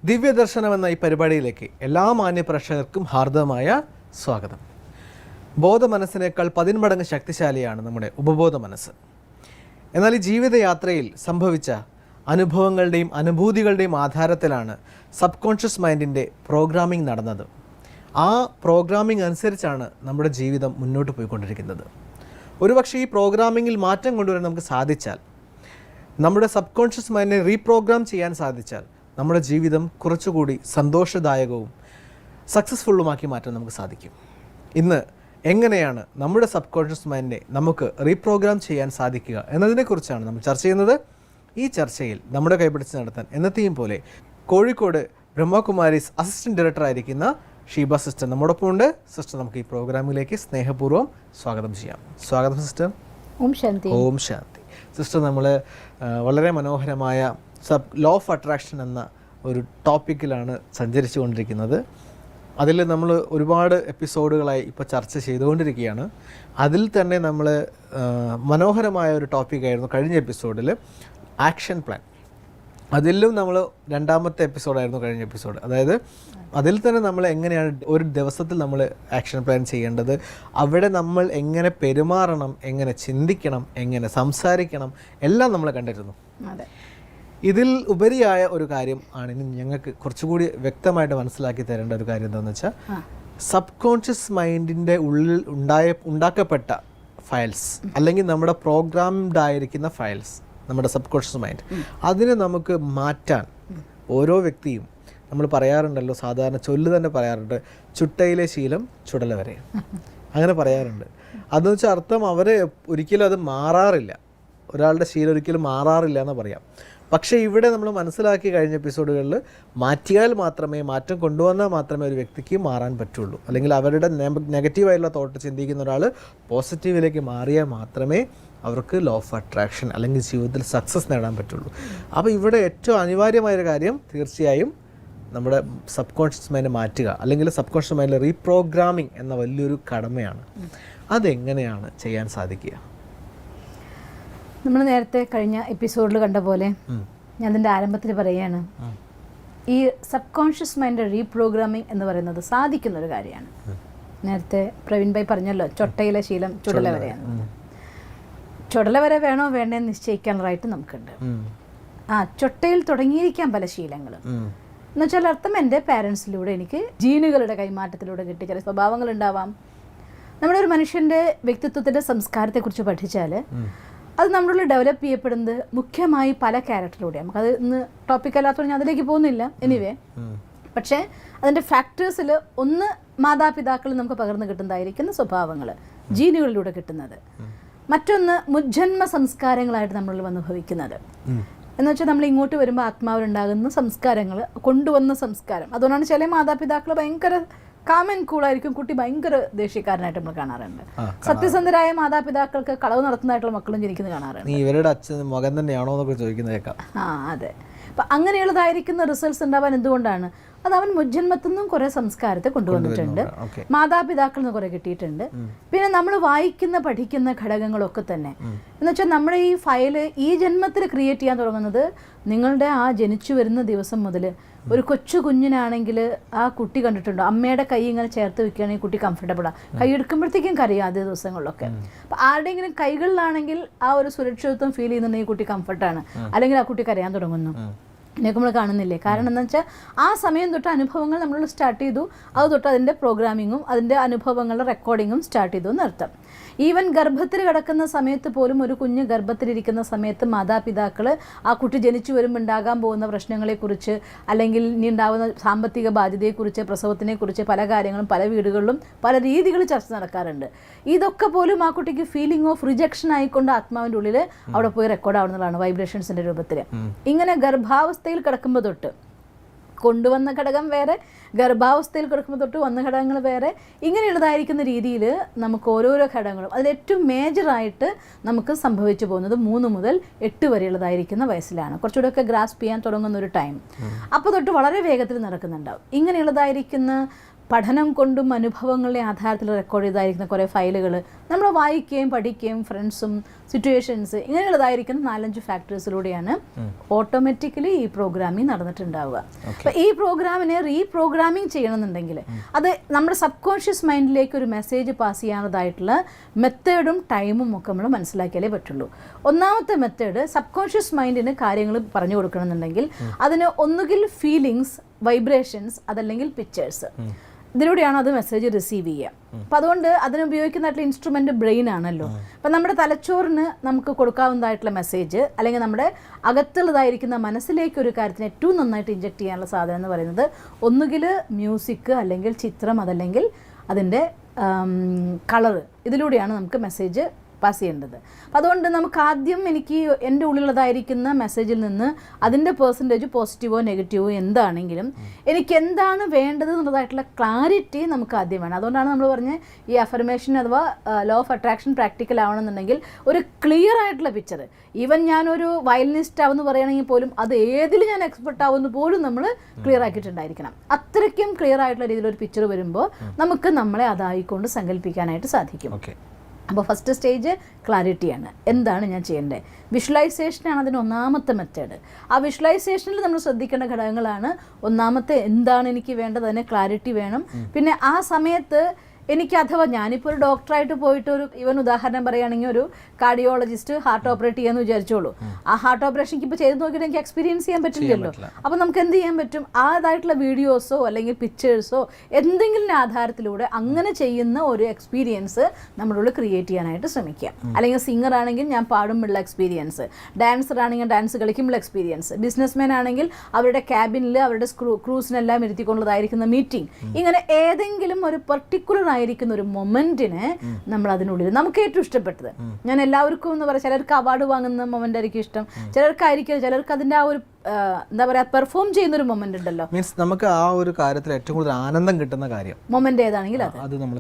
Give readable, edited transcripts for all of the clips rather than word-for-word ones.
ദിവ്യദർശനം എന്ന ഈ പരിപാടിയിലേക്ക് എല്ലാ മാന്യ പ്രേക്ഷകർക്കും ഹാർദവമായ സ്വാഗതം. ബോധ മനസ്സിനേക്കാൾ 10 മടങ്ങ് ശക്തിശാലിയാണ് നമ്മുടെ ഉപബോധ മനസ്സ്. എന്നാൽ ഈ ജീവിതയാത്രയിൽ സംഭവിച്ച അനുഭവങ്ങളുടെയും അനുഭൂതികളുടെയും ആധാരത്തിലാണ് സബ് കോൺഷ്യസ് മൈൻഡിൻ്റെ പ്രോഗ്രാമിംഗ് നടന്നത്. ആ പ്രോഗ്രാമിംഗ് അനുസരിച്ചാണ് നമ്മുടെ ജീവിതം മുന്നോട്ട് പോയിക്കൊണ്ടിരിക്കുന്നത്. ഒരുപക്ഷെ ഈ പ്രോഗ്രാമിങ്ങിൽ മാറ്റം കൊണ്ടുവരാൻ നമുക്ക് സാധിച്ചാൽ, നമ്മുടെ സബ് കോൺഷ്യസ് മൈൻഡിനെ റീപ്രോഗ്രാം ചെയ്യാൻ സാധിച്ചാൽ, നമ്മുടെ ജീവിതം കുറച്ചുകൂടി സന്തോഷദായകവും സക്സസ്ഫുള്ളുമാക്കി മാറ്റാൻ നമുക്ക് സാധിക്കും. ഇന്ന് എങ്ങനെയാണ് നമ്മുടെ സബ് കോൺഷ്യസ് മൈൻഡിനെ നമുക്ക് റീപ്രോഗ്രാം ചെയ്യാൻ സാധിക്കുക എന്നതിനെക്കുറിച്ചാണ് നമ്മൾ ചർച്ച ചെയ്യുന്നത്. ഈ ചർച്ചയിൽ നമ്മുടെ കൈപിടിച്ച് നടത്താൻ എന്നത്തെയും പോലെ കോഴിക്കോട് ബ്രഹ്മകുമാരീസ് അസിസ്റ്റന്റ് ഡയറക്ടർ ആയിരിക്കുന്ന ഷീബ സിസ്റ്റർ നമ്മോടൊപ്പം ഉണ്ട്. സിസ്റ്റർ, നമുക്ക് ഈ പ്രോഗ്രാമിലേക്ക് സ്നേഹപൂർവ്വം സ്വാഗതം ചെയ്യാം. സ്വാഗതം സിസ്റ്റർ. ഓം ശാന്തി. ഓം ശാന്തി. സിസ്റ്റർ, നമ്മൾ വളരെ മനോഹരമായ ലോ ഓഫ് അട്രാക്ഷൻ എന്ന ഒരു ടോപ്പിക്കിലാണ് സഞ്ചരിച്ചു കൊണ്ടിരിക്കുന്നത്. അതിൽ നമ്മൾ ഒരുപാട് എപ്പിസോഡുകളായി ഇപ്പോൾ ചർച്ച ചെയ്തുകൊണ്ടിരിക്കുകയാണ്. അതിൽ തന്നെ നമ്മൾ മനോഹരമായ ഒരു ടോപ്പിക്കായിരുന്നു കഴിഞ്ഞ എപ്പിസോഡിൽ ആക്ഷൻ പ്ലാൻ. അതിലും നമ്മൾ രണ്ടാമത്തെ എപ്പിസോഡായിരുന്നു കഴിഞ്ഞ എപ്പിസോഡ്. അതായത് അതിൽ തന്നെ നമ്മൾ എങ്ങനെയാണ് ഒരു ദിവസത്തിൽ നമ്മൾ ആക്ഷൻ പ്ലാൻ ചെയ്യേണ്ടത്, അവിടെ നമ്മൾ എങ്ങനെ പെരുമാറണം, എങ്ങനെ ചിന്തിക്കണം, എങ്ങനെ സംസാരിക്കണം, എല്ലാം നമ്മൾ കണ്ടിരുന്നു. ഇതിൽ ഉപരിയായ ഒരു കാര്യം ആണ് ഇനി ഞങ്ങൾക്ക് കുറച്ചുകൂടി വ്യക്തമായിട്ട് മനസ്സിലാക്കി തരേണ്ട ഒരു കാര്യം എന്താണെന്ന് വെച്ചാൽ, സബ് കോൺഷ്യസ് മൈൻഡിൻ്റെ ഉള്ളിൽ ഉണ്ടാക്കപ്പെട്ട ഫയൽസ്, അല്ലെങ്കിൽ നമ്മുടെ പ്രോഗ്രാംഡ് ആയിരിക്കുന്ന ഫയൽസ്, നമ്മുടെ സബ് കോൺഷ്യസ് മൈൻഡ്, അതിനെ നമുക്ക് മാറ്റാൻ ഓരോ വ്യക്തിയും, നമ്മൾ പറയാറുണ്ടല്ലോ, സാധാരണ ചൊല്ല് തന്നെ പറയാറുണ്ട്, ചുട്ടയിലെ ശീലം ചുടല വരെ, അങ്ങനെ പറയാറുണ്ട്. അതെന്ന് വെച്ചാൽ അർത്ഥം അവർ ഒരിക്കലും അത് മാറാറില്ല, ഒരാളുടെ ശീലം ഒരിക്കലും മാറാറില്ല എന്ന് പറയാം. പക്ഷേ ഇവിടെ നമ്മൾ മനസ്സിലാക്കി കഴിഞ്ഞ എപ്പിസോഡുകളിൽ മാറ്റിയാൽ മാത്രമേ, മാറ്റം കൊണ്ടുവന്നാൽ മാത്രമേ ഒരു വ്യക്തിക്ക് മാറാൻ പറ്റുള്ളൂ. അല്ലെങ്കിൽ അവരുടെ നെഗറ്റീവായിട്ടുള്ള തോട്ട് ചിന്തിക്കുന്ന ഒരാൾ പോസിറ്റീവിലേക്ക് മാറിയാൽ മാത്രമേ അവർക്ക് ലോ ഓഫ് അട്രാക്ഷൻ അല്ലെങ്കിൽ ജീവിതത്തിൽ സക്സസ് നേടാൻ പറ്റുള്ളൂ. അപ്പോൾ ഇവിടെ ഏറ്റവും അനിവാര്യമായൊരു കാര്യം തീർച്ചയായും നമ്മുടെ സബ് കോൺഷ്യസ് മൈൻഡ് മാറ്റുക, അല്ലെങ്കിൽ സബ് കോൺഷ്യസ് മൈൻഡിൽ റീപ്രോഗ്രാമിംഗ് എന്ന വലിയൊരു കടമയാണ്. അതെങ്ങനെയാണ് ചെയ്യാൻ സാധിക്കുക? നമ്മൾ നേരത്തെ കഴിഞ്ഞ എപ്പിസോഡിൽ കണ്ട പോലെ ഞാൻ അതിൻ്റെ ആരംഭത്തിൽ പറയുകയാണ്, ഈ സബ് കോൺഷ്യസ് മൈൻഡ് റീപ്രോഗ്രാമിംഗ് എന്ന് പറയുന്നത് സാധിക്കുന്നൊരു കാര്യമാണ്. നേരത്തെ പ്രവീൺ ഭായി പറഞ്ഞല്ലോ, ചൊട്ടയിലെ ശീലം ചുടല വരെയാണ്. ചുടല വരെ വേണോ വേണ്ടേന്ന് നിശ്ചയിക്കാനുള്ള റൈറ്റ് നമുക്കുണ്ട്. ചൊട്ടയിൽ തുടങ്ങിയിരിക്കാൻ പല ശീലങ്ങൾ എന്ന് വെച്ചാൽ അർത്ഥം എൻ്റെ പാരൻസിലൂടെ, എനിക്ക് ജീനുകളുടെ കൈമാറ്റത്തിലൂടെ കിട്ടിയ ചില സ്വഭാവങ്ങൾ ഉണ്ടാവാം. നമ്മുടെ ഒരു മനുഷ്യൻ്റെ വ്യക്തിത്വത്തിൻ്റെ സംസ്കാരത്തെക്കുറിച്ച് പഠിച്ചാൽ അത് നമ്മളുള്ളിൽ ഡെവലപ്പ് ചെയ്യപ്പെടുന്നത് മുഖ്യമായി പല ക്യാരക്ടറിലൂടെയാണ്. നമുക്കത് ഇന്ന് ടോപ്പിക് അല്ലാത്തതുകൊണ്ട് ഞാൻ അതിലേക്ക് പോകുന്നില്ല. എനിവേ, പക്ഷേ അതിൻ്റെ ഫാക്ടേഴ്സിൽ ഒന്ന് മാതാപിതാക്കളിൽ നമുക്ക് പകർന്നു കിട്ടുന്നതായിരിക്കുന്ന സ്വഭാവങ്ങൾ, ജീനുകളിലൂടെ കിട്ടുന്നത്. മറ്റൊന്ന് മുജ്ജന്മ സംസ്കാരങ്ങളായിട്ട് നമ്മളിൽ വന്ന് ഭവിക്കുന്നത്. എന്ന് വെച്ചാൽ നമ്മൾ ഇങ്ങോട്ട് വരുമ്പോൾ ആത്മാവിലുണ്ടാകുന്ന സംസ്കാരങ്ങൾ, കൊണ്ടുവന്ന സംസ്കാരം. അതുകൊണ്ടാണ് ചില മാതാപിതാക്കൾ ഭയങ്കര കാമൻ കൂളായിരിക്കും, കുട്ടി ഭയങ്കര ദേഷ്യക്കാരനായിട്ട് നമ്മൾ കാണാറുണ്ട്. സത്യസന്ധരായ മാതാപിതാക്കൾക്ക് കളവ് നടത്തുന്നതായിട്ടുള്ള മക്കളും ജനിക്കുന്നത് കാണാറുണ്ട്. ഇവരുടെ അച്ഛൻ മകൻ തന്നെയാണോ എന്നൊക്കെ ചോദിക്കുന്നേക്കാം. അതെ. അപ്പം അങ്ങനെയുള്ളതായിരിക്കുന്ന റിസൾട്ട്സ് ഉണ്ടാവാൻ എന്തുകൊണ്ടാണ്? അത് അവൻ മുജ്ജന്മത്തിൽ നിന്നും കുറേ സംസ്കാരത്തെ കൊണ്ടുവന്നിട്ടുണ്ട്, മാതാപിതാക്കളിൽ നിന്ന് കുറേ കിട്ടിയിട്ടുണ്ട്. പിന്നെ നമ്മൾ വായിക്കുന്ന പഠിക്കുന്ന ഘടകങ്ങളൊക്കെ തന്നെ എന്ന് വെച്ചാൽ നമ്മുടെ ഈ ഫയല് ഈ ജന്മത്തിൽ ക്രിയേറ്റ് ചെയ്യാൻ തുടങ്ങുന്നത് നിങ്ങളുടെ ആ ജനിച്ചു വരുന്ന ദിവസം മുതൽ. ഒരു കൊച്ചു കുഞ്ഞിനാണെങ്കിൽ ആ കുട്ടി കണ്ടിട്ടുണ്ടോ, അമ്മയുടെ കൈ ഇങ്ങനെ ചേർത്ത് വെക്കുകയാണെങ്കിൽ കുട്ടി കംഫർട്ടബിളാണ്, കൈ എടുക്കുമ്പോഴത്തേക്കും കരയും ആദ്യ ദിവസങ്ങളിലൊക്കെ. അപ്പം ആരുടെയെങ്കിലും കൈകളിലാണെങ്കിൽ ആ ഒരു സുരക്ഷിതത്വം ഫീൽ ചെയ്യുന്നുണ്ടെങ്കിൽ കുട്ടി കംഫർട്ടാണ്, അല്ലെങ്കിൽ ആ കുട്ടി കരയാൻ തുടങ്ങുന്നു. ഇതിനൊക്കെ നമ്മൾ കാണുന്നില്ലേ? കാരണം എന്താ വെച്ചാൽ ആ സമയം തൊട്ട് അനുഭവങ്ങൾ നമ്മൾ സ്റ്റാർട്ട് ചെയ്തു, അത് തൊട്ട് അതിൻ്റെ പ്രോഗ്രാമിങ്ങും അതിൻ്റെ അനുഭവങ്ങളുടെ റെക്കോർഡിങ്ങും സ്റ്റാർട്ട് ചെയ്തു എന്നർത്ഥം. ഈവൻ ഗർഭത്തിൽ കിടക്കുന്ന സമയത്ത് പോലും, ഒരു കുഞ്ഞ് ഗർഭത്തിലിരിക്കുന്ന സമയത്ത് മാതാപിതാക്കൾ ആ കുട്ടി ജനിച്ചു വരുമ്പോൾ ഉണ്ടാകാൻ പോകുന്ന പ്രശ്നങ്ങളെക്കുറിച്ച്, അല്ലെങ്കിൽ ഇനി ഉണ്ടാകുന്ന സാമ്പത്തിക ബാധ്യതയെക്കുറിച്ച്, പ്രസവത്തിനെക്കുറിച്ച് പല കാര്യങ്ങളും പല വീടുകളിലും പല രീതികളിൽ ചർച്ച നടക്കാറുണ്ട്. ഇതൊക്കെ പോലും ആ കുട്ടിക്ക് ഫീലിംഗ് ഓഫ് റിജക്ഷൻ ആയിക്കൊണ്ട് ആത്മാവിൻ്റെ ഉള്ളിൽ അവിടെ പോയി റെക്കോർഡ് ആവുന്നതാണ് വൈബ്രേഷൻസിൻ്റെ രൂപത്തിൽ. ഇങ്ങനെ ഗർഭാവസ്ഥയിൽ കിടക്കുമ്പോൾ തൊട്ട് കൊണ്ടുവന്ന ഘടകം വേറെ, ഗർഭാവസ്ഥയിൽ കിടക്കുമ്പോൾ തൊട്ട് വന്ന ഘടകങ്ങൾ വേറെ, ഇങ്ങനെയുള്ളതായിരിക്കുന്ന രീതിയിൽ നമുക്ക് ഓരോരോ ഘടകങ്ങളും അതിലേറ്റവും മേജറായിട്ട് നമുക്ക് സംഭവിച്ചു പോകുന്നത് 3 മുതൽ 8 വരെയുള്ളതായിരിക്കുന്ന വയസ്സിലാണ്. കുറച്ചുകൂടെയൊക്കെ ഗ്രാസ്പ് ചെയ്യാൻ തുടങ്ങുന്ന ഒരു ടൈം. അപ്പോൾ തൊട്ട് വളരെ വേഗത്തിൽ നടക്കുന്നുണ്ടാവും. ഇങ്ങനെയുള്ളതായിരിക്കുന്ന പഠനം കൊണ്ടും അനുഭവങ്ങളുടെ ആധാരത്തിൽ റെക്കോർഡ് ചെയ്തായിരിക്കുന്ന കുറേ ഫയലുകൾ നമ്മൾ വായിക്കുകയും പഠിക്കുകയും ഫ്രണ്ട്സും സിറ്റുവേഷൻസ് ഇങ്ങനെയുള്ളതായിരിക്കുന്ന 4-5 ഫാക്ടേഴ്സിലൂടെയാണ് ഓട്ടോമാറ്റിക്കലി ഈ പ്രോഗ്രാമിംഗ് നടന്നിട്ടുണ്ടാവുക. അപ്പോൾ ഈ പ്രോഗ്രാമിനെ റീപ്രോഗ്രാമിംഗ് ചെയ്യണമെന്നുണ്ടെങ്കിൽ അത് നമ്മുടെ സബ് കോൺഷ്യസ് മൈൻഡിലേക്ക് ഒരു മെസ്സേജ് പാസ് ചെയ്യാനുള്ളതായിട്ടുള്ള മെത്തേഡും ടൈമും ഒക്കെ നമ്മൾ മനസ്സിലാക്കിയാലേ പറ്റുള്ളൂ. ഒന്നാമത്തെ മെത്തേഡ്, സബ് കോൺഷ്യസ് മൈൻഡിന് കാര്യങ്ങൾ പറഞ്ഞു കൊടുക്കണമെന്നുണ്ടെങ്കിൽ അതിന് ഒന്നുകിൽ ഫീലിങ്സ്, വൈബ്രേഷൻസ്, അതല്ലെങ്കിൽ പിക്ചേഴ്സ്, ഇതിലൂടെയാണ് അത് മെസ്സേജ് റിസീവ് ചെയ്യുക. അപ്പം അതുകൊണ്ട് അതിനുപയോഗിക്കുന്നതായിട്ടുള്ള ഇൻസ്ട്രുമെൻ്റ് ബ്രെയിൻ ആണല്ലോ. അപ്പം നമ്മുടെ തലച്ചോറിന് നമുക്ക് കൊടുക്കാവുന്നതായിട്ടുള്ള മെസ്സേജ് അല്ലെങ്കിൽ നമ്മുടെ അകത്തുള്ളതായിരിക്കുന്ന മനസ്സിലേക്ക് ഒരു കാര്യത്തിന് ഏറ്റവും നന്നായിട്ട് ഇഞ്ചെക്ട് ചെയ്യാനുള്ള സാധനം എന്ന് പറയുന്നത് ഒന്നുകിൽ മ്യൂസിക്, അല്ലെങ്കിൽ ചിത്രം, അതല്ലെങ്കിൽ അതിൻ്റെ കളറ്, ഇതിലൂടെയാണ് നമുക്ക് മെസ്സേജ് പാസ് ചെയ്യേണ്ടത്. അപ്പം അതുകൊണ്ട് നമുക്ക് ആദ്യം എനിക്ക് എൻ്റെ ഉള്ളിലുള്ളതായിരിക്കുന്ന മെസ്സേജിൽ നിന്ന് അതിൻ്റെ പെർസെൻറ്റേജ് പോസിറ്റീവോ നെഗറ്റീവോ എന്താണെങ്കിലും എനിക്ക് എന്താണ് വേണ്ടത് എന്നുള്ളതായിട്ടുള്ള ക്ലാരിറ്റി നമുക്ക് ആദ്യം വേണം. അതുകൊണ്ടാണ് നമ്മൾ പറഞ്ഞത് ഈ അഫർമേഷൻ അഥവാ ലോ ഓഫ് അട്രാക്ഷൻ പ്രാക്ടിക്കൽ ആവണമെന്നുണ്ടെങ്കിൽ ഒരു ക്ലിയർ ആയിട്ടുള്ള പിക്ചർ, ഈവൻ ഞാനൊരു വയലിനിസ്റ്റ് ആവെന്ന് പറയുകയാണെങ്കിൽ പോലും അത് ഏതിൽ ഞാൻ എക്സ്പെർട്ട് ആവുമെന്ന് പോലും നമ്മൾ ക്ലിയർ ആക്കിയിട്ടുണ്ടായിരിക്കണം. അത്രയ്ക്കും ക്ലിയർ ആയിട്ടുള്ള രീതിയിൽ ഒരു പിക്ചർ വരുമ്പോൾ നമുക്ക് നമ്മളെ അതായിക്കൊണ്ട് സങ്കല്പിക്കാനായിട്ട് സാധിക്കും. അപ്പോൾ ഫസ്റ്റ് സ്റ്റേജ് ക്ലാരിറ്റിയാണ്. എന്താണ് ഞാൻ ചെയ്യേണ്ടത്? വിഷ്വലൈസേഷനാണ് അതിന് ഒന്നാമത്തെ മെത്തേഡ്. ആ വിഷ്വലൈസേഷനിൽ നമ്മൾ ശ്രദ്ധിക്കേണ്ട ഘടകങ്ങളാണ് ഒന്നാമത്തെ, എന്താണ് എനിക്ക് വേണ്ടത്, അതിന് ക്ലാരിറ്റി വേണം. പിന്നെ ആ സമയത്ത് എനിക്ക് അഥവാ ഞാനിപ്പോൾ ഒരു ഡോക്ടറായിട്ട് പോയിട്ട് ഒരു ഈവൻ ഉദാഹരണം പറയുകയാണെങ്കിൽ ഒരു കാർഡിയോളജിസ്റ്റ് ഹാർട്ട് ഓപ്പറേറ്റ് ചെയ്യാന്ന് വിചാരിച്ചോളൂ. ആ ഹാർട്ട് ഓപ്പറേഷൻ ഇപ്പോൾ ചെയ്ത് നോക്കിയിട്ട് എനിക്ക് എക്സ്പീരിയൻസ് ചെയ്യാൻ പറ്റില്ലല്ലോ. അപ്പോൾ നമുക്ക് എന്ത് ചെയ്യാൻ പറ്റും? അതായിട്ടുള്ള വീഡിയോസോ അല്ലെങ്കിൽ പിക്ചേഴ്സോ എന്തെങ്കിലും ആധാരത്തിലൂടെ അങ്ങനെ ചെയ്യുന്ന ഒരു എക്സ്പീരിയൻസ് നമ്മളുള്ളിൽ ക്രിയേറ്റ് ചെയ്യാനായിട്ട് ശ്രമിക്കുക. അല്ലെങ്കിൽ സിംഗർ ആണെങ്കിൽ ഞാൻ പാടുമ്പോഴുള്ള എക്സ്പീരിയൻസ്, ഡാൻസർ ആണെങ്കിൽ ഡാൻസ് കളിക്കുമ്പോഴുള്ള എക്സ്പീരിയൻസ്, ബിസിനസ്മാൻ ആണെങ്കിൽ അവരുടെ ക്യാബിനിൽ അവരുടെ ക്രൂസിനെല്ലാം ഇരുത്തിക്കൊണ്ടതായിരിക്കുന്ന മീറ്റിംഗ്, ഇങ്ങനെ ഏതെങ്കിലും ഒരു പെർട്ടിക്കുലർ ആയിരിക്കുന്ന ഒരു മൊമെന്റിനെ നമ്മൾ അതിനുള്ളിൽ നമുക്ക് ഏറ്റവും ഇഷ്ടപ്പെട്ടത്, ഞാൻ എല്ലാവർക്കും എന്ന് പറയാം, ചിലർക്ക് അവാർഡ് വാങ്ങുന്ന മൊമെന്റ് ആയിരിക്കും ഇഷ്ടം, ചിലർക്ക് അതിന്റെ ആ ഒരു എന്താ പറയാ പെർഫോം ചെയ്യുന്ന ഒരു മൊമെന്റ് ഉണ്ടല്ലോ, മീൻസ് നമുക്ക് ആ ഒരു കാര്യത്തിൽ ഏറ്റവും കൂടുതൽ ആനന്ദം കിട്ടുന്ന കാര്യം മൊമെന്റ് ഏതാണെങ്കിൽ അത് നമ്മൾ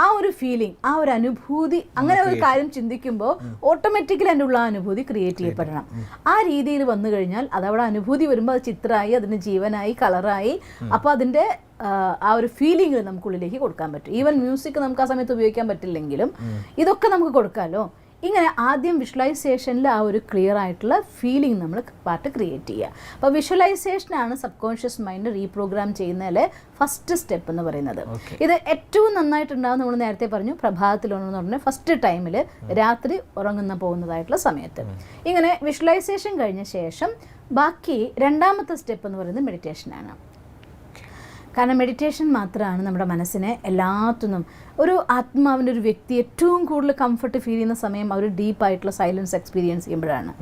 ആ ഒരു ഫീലിംഗ്, ആ ഒരു അനുഭൂതി, അങ്ങനെ ഒരു കാര്യം ചിന്തിക്കുമ്പോൾ ഓട്ടോമാറ്റിക്കലി അതിൻ്റെ ഉള്ള അനുഭൂതി ക്രിയേറ്റ് ചെയ്യപ്പെടണം. ആ രീതിയിൽ വന്നു കഴിഞ്ഞാൽ അതവിടെ അനുഭൂതി വരുമ്പോൾ അത് ചിത്രമായി, അതിന് ജീവനായി, കളറായി, അപ്പോൾ അതിൻ്റെ ആ ഒരു ഫീലിംഗ് നമുക്കുള്ളിലേക്ക് കൊടുക്കാൻ പറ്റും. ഈവൻ മ്യൂസിക് നമുക്ക് ആ സമയത്ത് ഉപയോഗിക്കാൻ പറ്റില്ലെങ്കിലും ഇതൊക്കെ നമുക്ക് കൊടുക്കാമല്ലോ. ഇങ്ങനെ ആദ്യം വിഷ്വലൈസേഷനിൽ ആ ഒരു ക്ലിയർ ആയിട്ടുള്ള ഫീലിംഗ് നമ്മൾ പാർട്ട് ക്രിയേറ്റ് ചെയ്യുക. അപ്പോൾ വിഷ്വലൈസേഷനാണ് സബ് കോൺഷ്യസ് മൈൻഡ് റീപ്രോഗ്രാം ചെയ്യുന്നതിലെ ഫസ്റ്റ് സ്റ്റെപ്പ് എന്ന് പറയുന്നത്. ഇത് ഏറ്റവും നന്നായിട്ടുണ്ടാകും, നമ്മൾ നേരത്തെ പറഞ്ഞു, പ്രഭാതത്തിലുണ്ടെന്ന് പറഞ്ഞാൽ ഫസ്റ്റ് ടൈമിൽ രാത്രി ഉറങ്ങുന്ന പോകുന്നതായിട്ടുള്ള സമയത്ത്. ഇങ്ങനെ വിഷ്വലൈസേഷൻ കഴിഞ്ഞ ശേഷം ബാക്കി രണ്ടാമത്തെ സ്റ്റെപ്പ് എന്ന് പറയുന്നത് മെഡിറ്റേഷനാണ്. കാരണം മെഡിറ്റേഷൻ മാത്രമാണ് നമ്മുടെ മനസ്സിനെ എല്ലാത്തിനും ഒരു ആത്മാവിൻ്റെ ഒരു വ്യക്തി ഏറ്റവും കൂടുതൽ കംഫർട്ട് ഫീൽ ചെയ്യുന്ന സമയം അവർ ഡീപ്പായിട്ടുള്ള സൈലൻസ് എക്സ്പീരിയൻസ് ചെയ്യുമ്പോഴാണ്.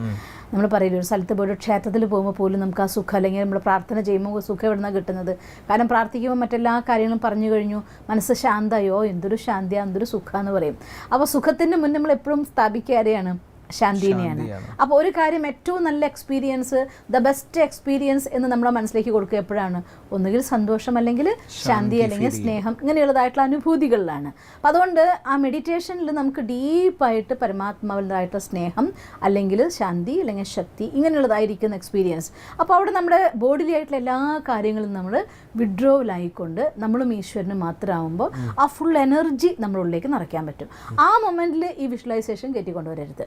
നമ്മൾ പറയില്ല, ഒരു സ്ഥലത്ത് പോയി ക്ഷേത്രത്തിൽ പോകുമ്പോൾ പോലും നമുക്ക് ആ സുഖം, അല്ലെങ്കിൽ നമ്മൾ പ്രാർത്ഥന ചെയ്യുമ്പോൾ സുഖം എവിടെ നിന്നാണ് കിട്ടുന്നത്? കാരണം പ്രാർത്ഥിക്കുമ്പോൾ മറ്റെല്ലാ കാര്യങ്ങളും പറഞ്ഞു കഴിഞ്ഞു, മനസ്സ് ശാന്തയോ, എന്തൊരു ശാന്തിയാ, എന്തൊരു സുഖമെന്ന് പറയും. അപ്പോൾ സുഖത്തിൻ്റെ മുന്നേ നമ്മൾ എപ്പോഴും സ്ഥാപിക്കുക ആരെയാണ്? ശാന്തിനെയാണ്. അപ്പോൾ ഒരു കാര്യം ഏറ്റവും നല്ല എക്സ്പീരിയൻസ്, ദ ബെസ്റ്റ് എക്സ്പീരിയൻസ് എന്ന് നമ്മുടെ മനസ്സിലേക്ക് കൊടുക്കുക എപ്പോഴാണ്? ഒന്നുകിൽ സന്തോഷം, അല്ലെങ്കിൽ ശാന്തി, അല്ലെങ്കിൽ സ്നേഹം, ഇങ്ങനെയുള്ളതായിട്ടുള്ള അനുഭൂതികളിലാണ്. അപ്പോൾ അതുകൊണ്ട് ആ മെഡിറ്റേഷനിൽ നമുക്ക് ഡീപ്പായിട്ട് പരമാത്മാവിൻ്റെതായിട്ടുള്ള സ്നേഹം, അല്ലെങ്കിൽ ശാന്തി, അല്ലെങ്കിൽ ശക്തി, ഇങ്ങനെയുള്ളതായിരിക്കുന്ന എക്സ്പീരിയൻസ്. അപ്പോൾ അവിടെ നമ്മുടെ ബോഡിയിലായിട്ടുള്ള എല്ലാ കാര്യങ്ങളും നമ്മൾ വിഡ്രോവലായിക്കൊണ്ട് നമ്മളും ഈശ്വരനും മാത്രമാകുമ്പോൾ ആ ഫുൾ എനർജി നമ്മളുള്ളിലേക്ക് നിറയ്ക്കാൻ പറ്റും. ആ മൊമെൻറ്റിൽ ഈ വിഷ്വലൈസേഷൻ കയറ്റിക്കൊണ്ടുവരരുത്.